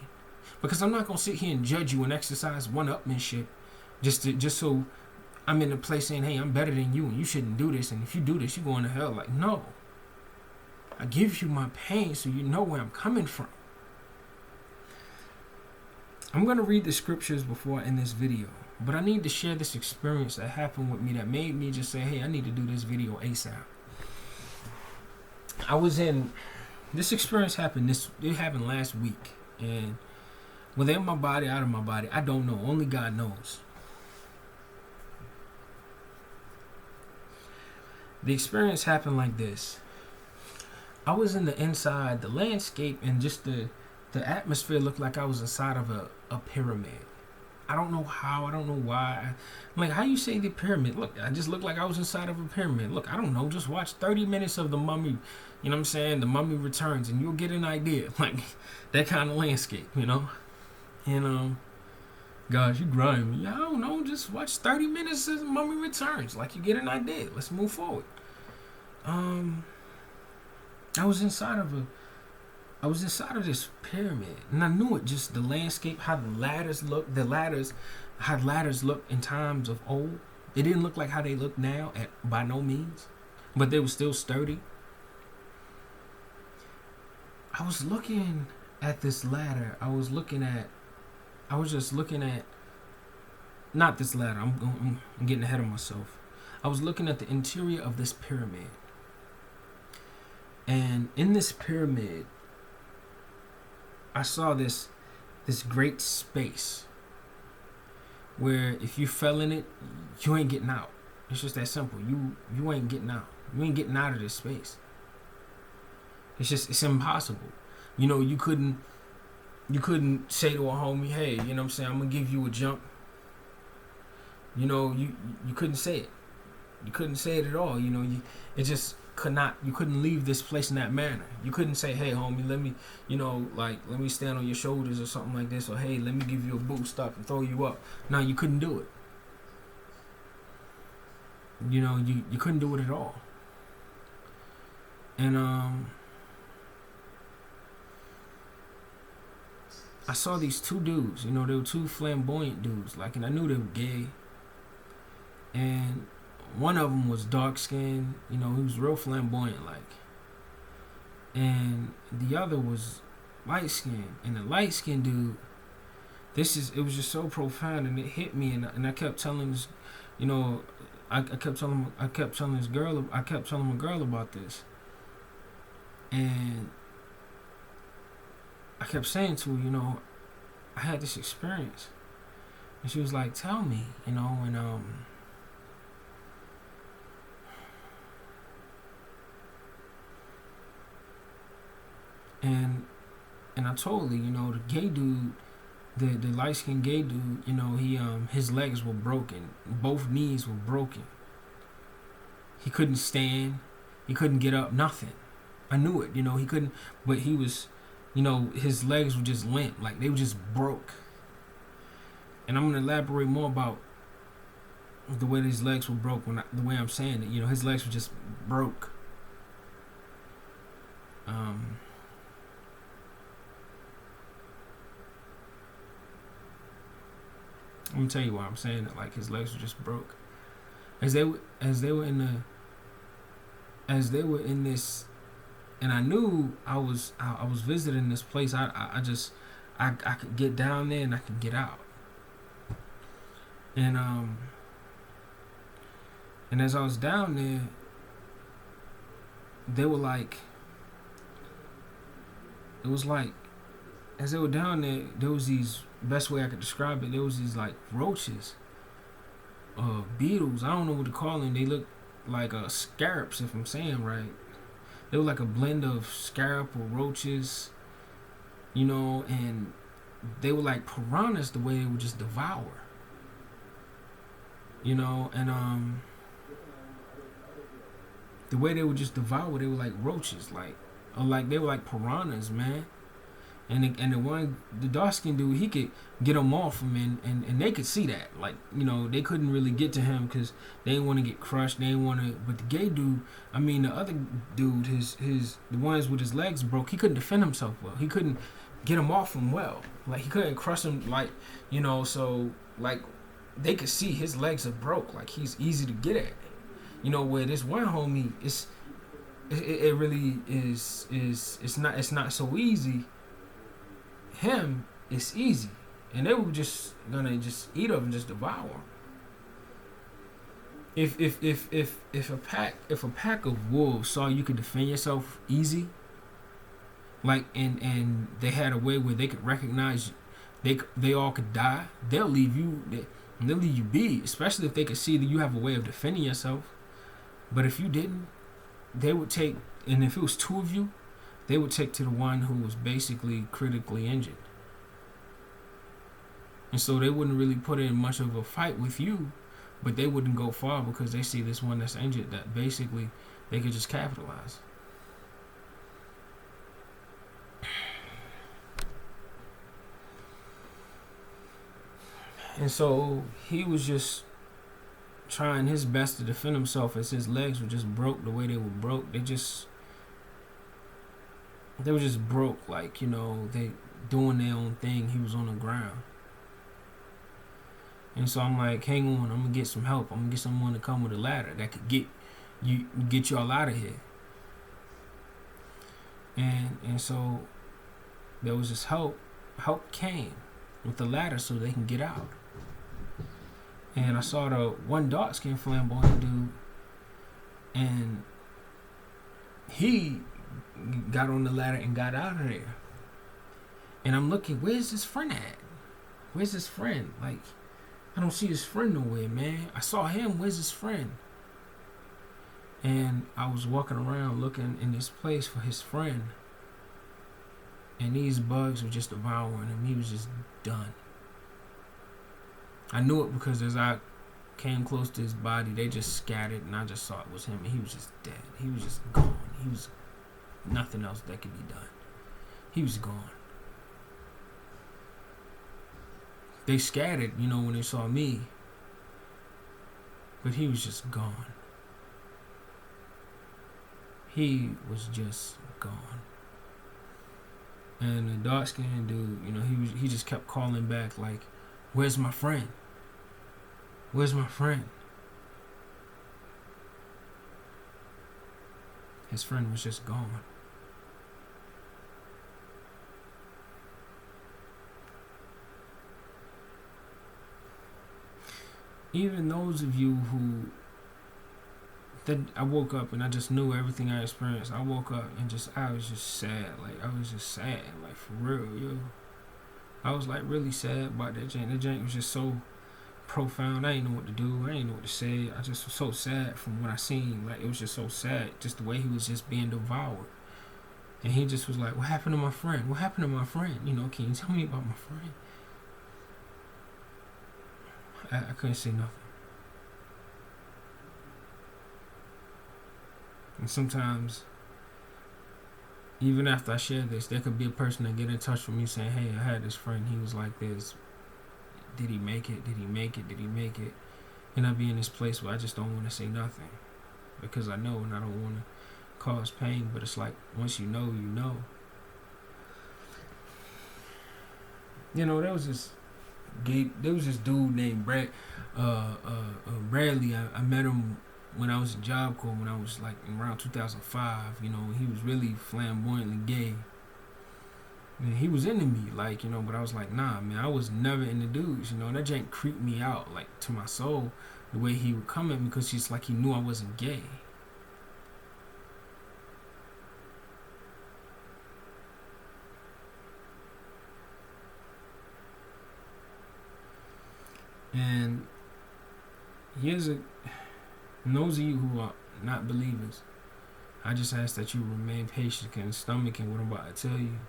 because I'm not going to sit here and judge you and exercise one-upmanship just so I'm in a place saying, "Hey, I'm better than you and you shouldn't do this, and if you do this, you're going to hell." Like, no. I give you my pain so you know where I'm coming from. I'm going to read the scriptures before I end this video, but I need to share this experience that happened with me that made me just say, "Hey, I need to do this video ASAP." This experience happened last week, and whether in my body, out of my body, I don't know. Only God knows. The experience happened like this. I was in the inside, the landscape, and just the atmosphere looked like I was inside of a pyramid. I don't know how, I don't know why. I'm like, how you say the pyramid? Look, I just looked like I was inside of a pyramid. Look, I don't know, just watch 30 minutes of The Mummy, you know what I'm saying? The Mummy Returns, and you'll get an idea. Like, that kind of landscape, And, gosh, you grind me. I don't know, just watch 30 minutes of The Mummy Returns. Like, you get an idea. Let's move forward. I was inside of this pyramid, and I knew it. Just the landscape, how the ladders look, how ladders look in times of old. They didn't look like how they look now, by no means, but they were still sturdy. I was looking at this ladder. I was just looking at, not this ladder. I'm getting ahead of myself. I was looking at the interior of this pyramid. And in this pyramid, I saw this great space where if you fell in it, you ain't getting out. It's just that simple. You ain't getting out. You ain't getting out of this space. It's impossible. You couldn't say to a homie, "Hey, you know what I'm saying, I'm gonna give you a jump." You couldn't say it. You couldn't say it at all. It just could not. You couldn't leave this place in that manner. You couldn't say, "Hey, homie, let me, let me stand on your shoulders or something like this," or, "Hey, let me give you a boost up and throw you up." No, you couldn't do it. You couldn't do it at all. And I saw these two dudes. They were two flamboyant dudes. And I knew they were gay. And one of them was dark skinned, he was real flamboyant and the other was light skinned. And the light skinned dude, it was just so profound, and it hit me. And I kept telling this, I kept telling a girl about this, and I kept saying to her, I had this experience, and she was like, "Tell me," and And I told her, the gay dude, the light skinned gay dude, he his legs were broken, both knees were broken. He couldn't stand, he couldn't get up, nothing. I knew it, he couldn't, but he was, his legs were just limp, like they were just broke. And I'm gonna elaborate more about the way his legs were broke the way I'm saying it. His legs were just broke. I'm gonna tell you why I'm saying that. Like his legs were just broke. As they were in this, and I knew I was visiting this place. I could get down there and I could get out. And as I was down there, they were like, it was like, as they were down there was these, best way I could describe it, there was these like roaches, beetles, I don't know what to call them. They look like scarabs, if I'm saying right. They were like a blend of scarab or roaches, and they were like piranhas the way they would just devour. And the way they would just devour, they were like roaches, like they were like piranhas, man. And the dark skinned dude, he could get them off him, and they could see that. Like, they couldn't really get to him because they didn't want to get crushed. They didn't want to. But the gay dude, the other dude, the ones with his legs broke, he couldn't defend himself well. He couldn't get him off him well. Like, he couldn't crush him, so, like, they could see his legs are broke. Like, he's easy to get at. Where this one homie, it really is, it's not so easy. Him, it's easy, and they were just gonna just eat up and just devour him. If a pack of wolves saw you could defend yourself easy, like and they had a way where they could recognize they all could die, they'll leave you be, especially if they could see that you have a way of defending yourself. But if you didn't, they would take, and if it was two of you, they would take to the one who was basically critically injured. And so they wouldn't really put in much of a fight with you, but they wouldn't go far because they see this one that's injured that basically they could just capitalize. And so he was just trying his best to defend himself as his legs were just broke the way they were broke. They were just broke, like, they doing their own thing. He was on the ground. And so I'm like, hang on, I'm gonna get some help. I'm gonna get someone to come with a ladder that could get y'all out of here. And so there was this help came with the ladder so they can get out. And I saw the one dark skinned flamboyant dude, and he got on the ladder and got out of there. And I'm looking, where's his friend at? Where's his friend? Like, I don't see his friend nowhere, man. I saw him, where's his friend? And I was walking around looking in this place for his friend, and these bugs were just devouring him. He was just done. I knew it because as I came close to his body, they just scattered, and I just saw it was him, and he was just dead. He was just gone. He was nothing else that could be done. He was gone. They scattered, when they saw me, but he was just gone. He was just gone. And the dark skinned dude, he just kept calling back like, where's my friend? Where's my friend? His friend was just gone. Even those of you who, that I woke up and I just knew everything I experienced. I woke up and I was just sad. Like, I was just sad, like, for real, yo. I was like really sad about that jank. That jank was just so profound. I didn't know what to do. I didn't know what to say. I just was so sad from what I seen. Like, it was just so sad, just the way he was just being devoured. And he just was like, what happened to my friend? What happened to my friend? Can you tell me about my friend? I couldn't say nothing. And sometimes, even after I shared this, there could be a person that get in touch with me saying, hey, I had this friend, he was like this. Did he make it? Did he make it? Did he make it? And I'd be in this place where I just don't want to say nothing. Because I know and I don't want to cause pain. But it's like, once you know, you know. There was this there was this dude named Bradley. I met him when I was in Job Corps, when I was like around 2005. You know, he was really flamboyantly gay. And he was into me, like, you know, but I was like, nah, man, I was never into dudes, you know, and that jank creeped me out, like, to my soul, the way he would come at me, because he's like, he knew I wasn't gay. And here's those of you who are not believers, I just ask that you remain patient and stomaching what I'm about to tell you.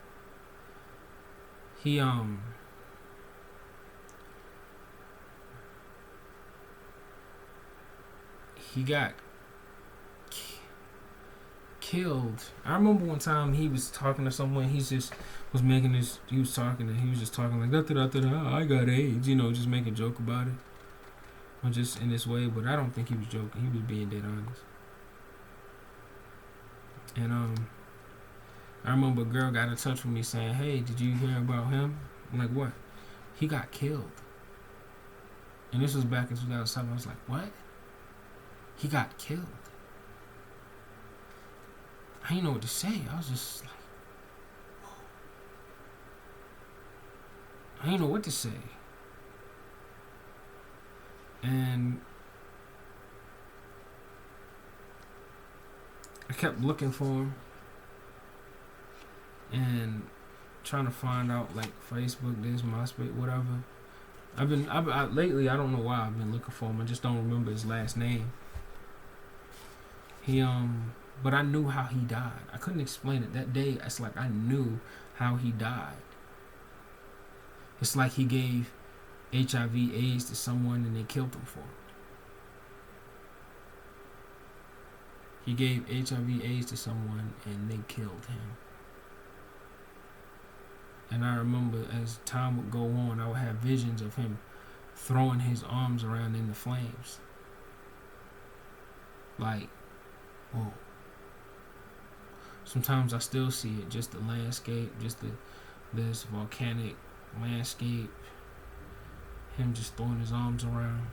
He got killed. I remember one time he was talking to someone. He just was making this. He was just talking like I got AIDS. You know, just making a joke about it, or just in this way. But I don't think he was joking. He was being dead honest. And I remember a girl got in touch with me saying, "Hey, did you hear about him?" I'm like, "What?" He got killed. And this was back in 2007. I was like, "What?" He got killed. I didn't know what to say. I was just like, I didn't know what to say. And I kept looking for him and trying to find out, like, Facebook, this, MySpace, whatever. Lately, I don't know why I've been looking for him. I just don't remember his last name. But I knew how he died. I couldn't explain it. That day, it's like I knew how he died. It's like he gave HIV/AIDS to someone and they killed him for it. He gave HIV/AIDS to someone and they killed him. And I remember as time would go on, I would have visions of him throwing his arms around in the flames. Like, whoa. Sometimes I still see it, just the landscape, just this volcanic landscape, him just throwing his arms around,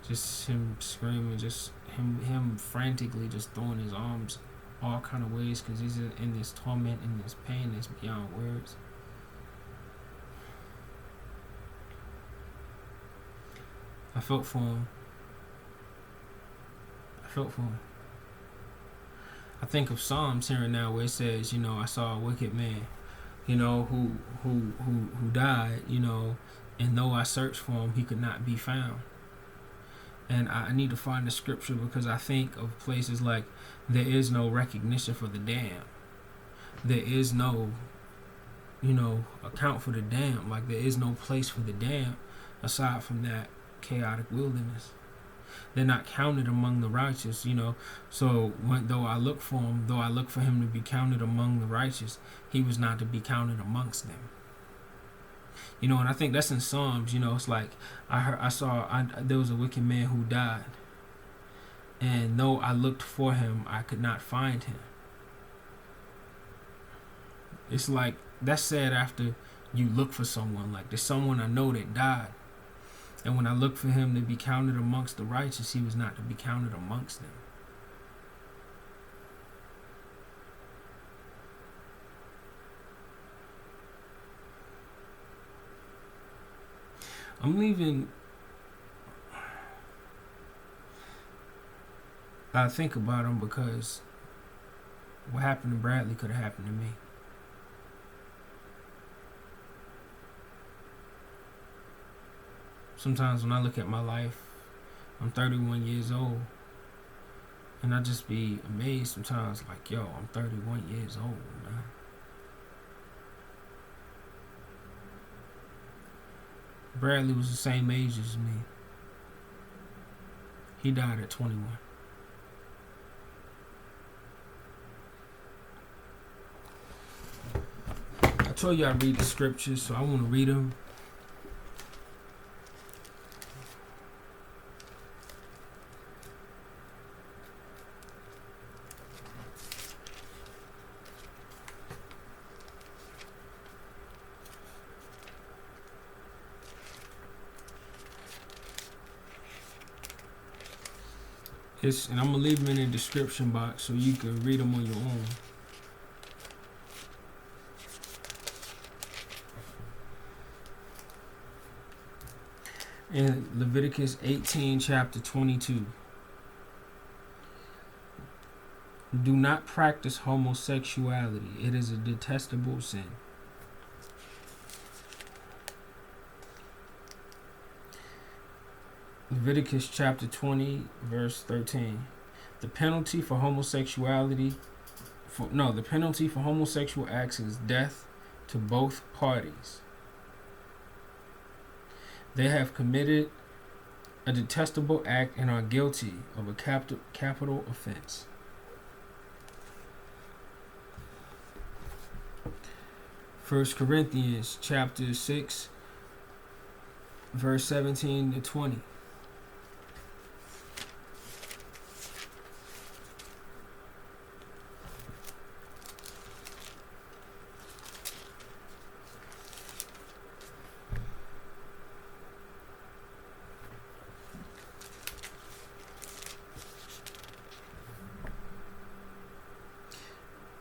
just him screaming, just him frantically just throwing his arms all kind of ways, because he's in this torment, in this pain that's beyond words. I felt for him. I think of Psalms here and now where it says, you know, I saw a wicked man, you know, who died, you know, and though I searched for him, he could not be found. And I need to find the scripture, because I think of places like, there is no recognition for the damned. There is no, you know, account for the damned. Like, there is no place for the damned aside from that chaotic wilderness. They're not counted among the righteous, you know. So though I look for him to be counted among the righteous, he was not to be counted amongst them. You know, and I think that's in Psalms. You know, it's like there was a wicked man who died, and though I looked for him, I could not find him. It's like, that's sad after you look for someone. Like, there's someone I know that died, and when I looked for him to be counted amongst the righteous, he was not to be counted amongst them. I'm leaving. I think about him because what happened to Bradley could have happened to me. Sometimes when I look at my life, I'm 31 years old, and I just be amazed sometimes, like, yo, I'm 31 years old, man. Bradley was the same age as me. He died at 21. I told you I read the scriptures, so I want to read them. And I'm going to leave them in the description box so you can read them on your own. In Leviticus 18, chapter 22. Do not practice homosexuality. It is a detestable sin. Leviticus chapter 20, verse 13. The penalty for homosexuality, the penalty for homosexual acts is death to both parties. They have committed a detestable act and are guilty of a capital offense. 1 Corinthians chapter 6, verse 17 to 20.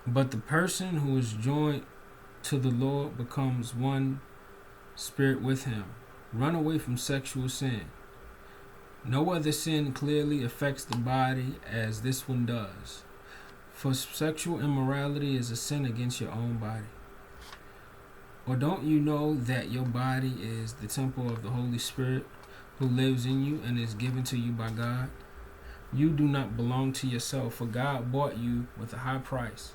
But the person who is joined to the Lord becomes one spirit with him. Run away from sexual sin. No other sin clearly affects the body as this one does. For sexual immorality is a sin against your own body. Or don't you know that your body is the temple of the Holy Spirit who lives in you and is given to you by God? You do not belong to yourself, for God bought you with a high price.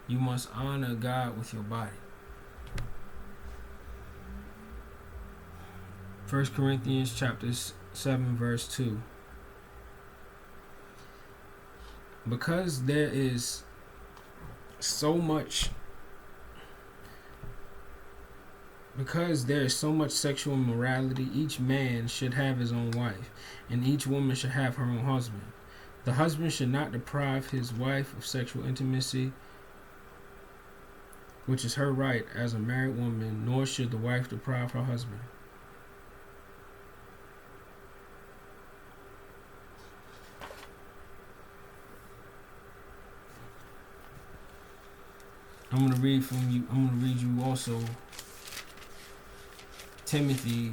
You must honor God with your body. 1 Corinthians chapter 7, verse 2. Because there is so much sexual immorality, each man should have his own wife, and each woman should have her own husband. The husband should not deprive his wife of sexual intimacy, which is her right as a married woman, nor should the wife deprive her husband. I'm going to read you also Timothy.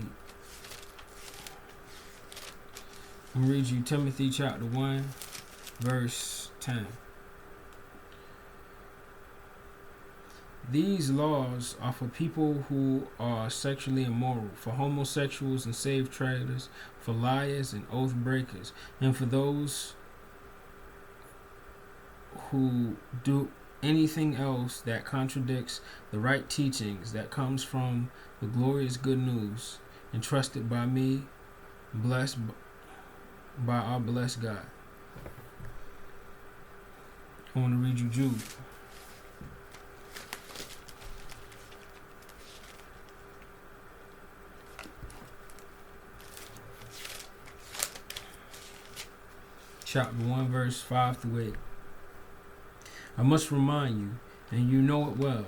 I'm going to read you Timothy chapter 1, verse 10. These laws are for people who are sexually immoral, for homosexuals and slave traders, for liars and oath breakers, and for those who do anything else that contradicts the right teachings that comes from the glorious good news entrusted by me, blessed by our blessed God. I want to read you Jude. Chapter 1, verse 5 through 8. I must remind you, and you know it well,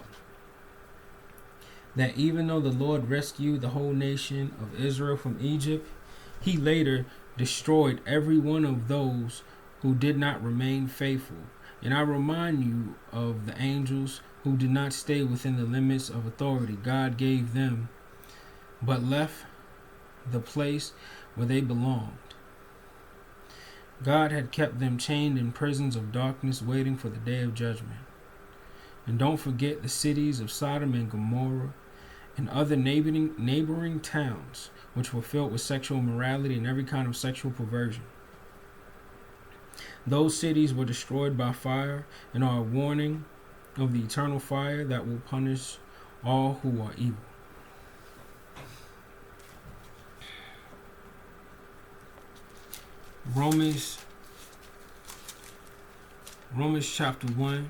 that even though the Lord rescued the whole nation of Israel from Egypt, he later destroyed every one of those who did not remain faithful. And I remind you of the angels who did not stay within the limits of authority God gave them, but left the place where they belonged. God had kept them chained in prisons of darkness, waiting for the day of judgment. And don't forget the cities of Sodom and Gomorrah and other neighboring towns, which were filled with sexual immorality and every kind of sexual perversion. Those cities were destroyed by fire and are a warning of the eternal fire that will punish all who are evil. Romans chapter 1,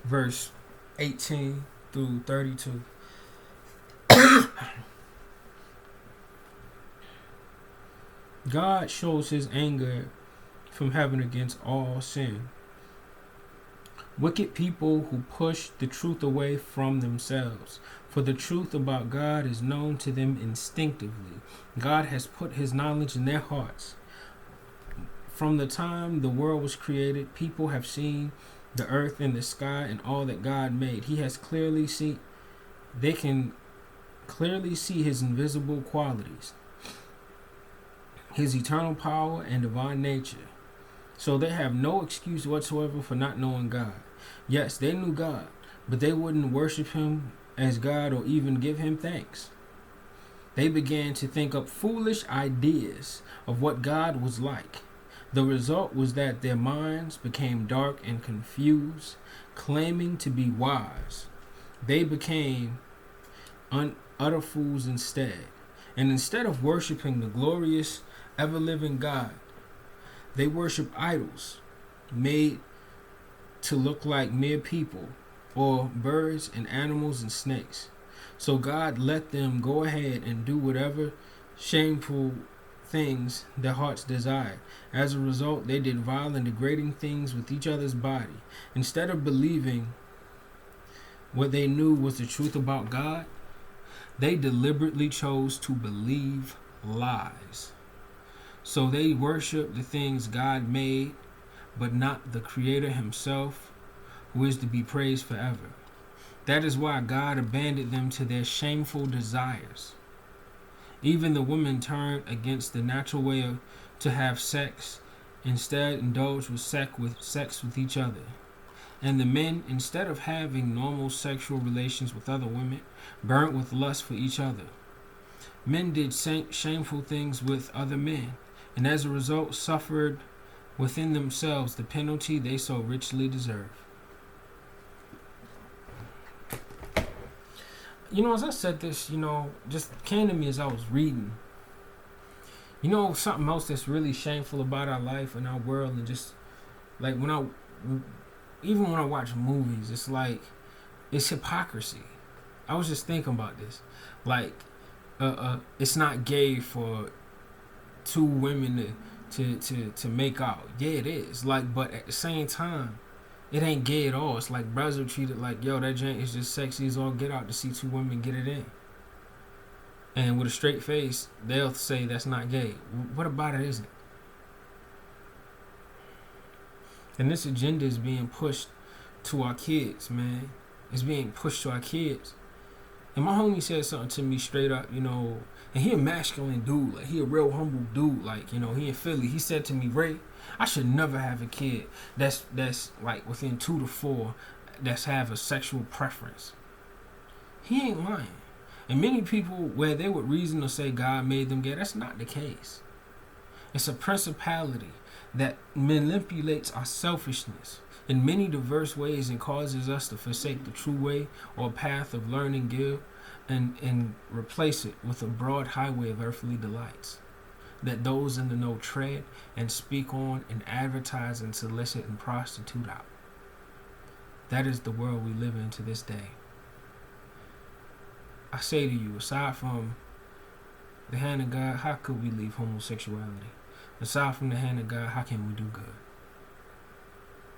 verse 18 through 32. God shows his anger from heaven against all sin. Wicked people who push the truth away from themselves. For the truth about God is known to them instinctively. God has put his knowledge in their hearts. from the time the world was created, people have seen the earth and the sky and all that God made. They can clearly see his invisible qualities, his eternal power and divine nature. So they have no excuse whatsoever for not knowing God. Yes, they knew God, but they wouldn't worship him as God or even give him thanks. They began to think up foolish ideas of what God was like. The result was that their minds became dark and confused, claiming to be wise. They became utter fools instead. And instead of worshiping the glorious, ever-living God, they worship idols made to look like mere people, or birds and animals and snakes. So God let them go ahead and do whatever shameful things their hearts desired. As a result, they did vile and degrading things with each other's body. Instead of believing what they knew was the truth about God, they deliberately chose to believe lies. So they worship the things God made, but not the Creator himself, who is to be praised forever. That is why God abandoned them to their shameful desires. Even the women turned against the natural way to have sex, instead indulged with sex with each other. And the men, instead of having normal sexual relations with other women, burnt with lust for each other. Men did shameful things with other men, and as a result suffered within themselves the penalty they so richly deserve. As I said this, just came to me as I was reading. Something else that's really shameful about our life and our world, and just like when I watch movies, it's like it's hypocrisy. I was just thinking about this, like it's not gay for two women to make out. Yeah, it is. Like, but at the same time, it ain't gay at all. It's like brothers are treated like, yo, that joint is just sexy as all get out to see two women get it in. And with a straight face, they'll say that's not gay. What about it isn't? And this agenda is being pushed to our kids, man. It's being pushed to our kids. And my homie said something to me straight up, and he a masculine dude, like he a real humble dude, like, he in Philly. He said to me, Ray, I should never have a kid that's like within 2 to 4 that's have a sexual preference. He ain't lying. And many people, where they would reason to say God made them gay, that's not the case. It's a principality that manipulates our selfishness in many diverse ways and causes us to forsake the true way or path of learning give and replace it with a broad highway of earthly delights that those in the know tread and speak on and advertise and solicit and prostitute out. That is the world we live in to this day. I say to you, aside from the hand of God, how could we leave homosexuality? Aside from the hand of God, how can we do good?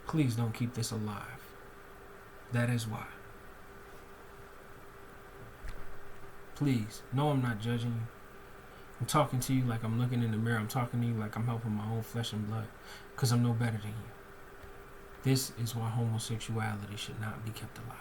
Please don't keep this alive. That is why. Please, no, I'm not judging you. I'm talking to you like I'm looking in the mirror. I'm talking to you like I'm helping my own flesh and blood, because I'm no better than you. This is why homosexuality should not be kept alive.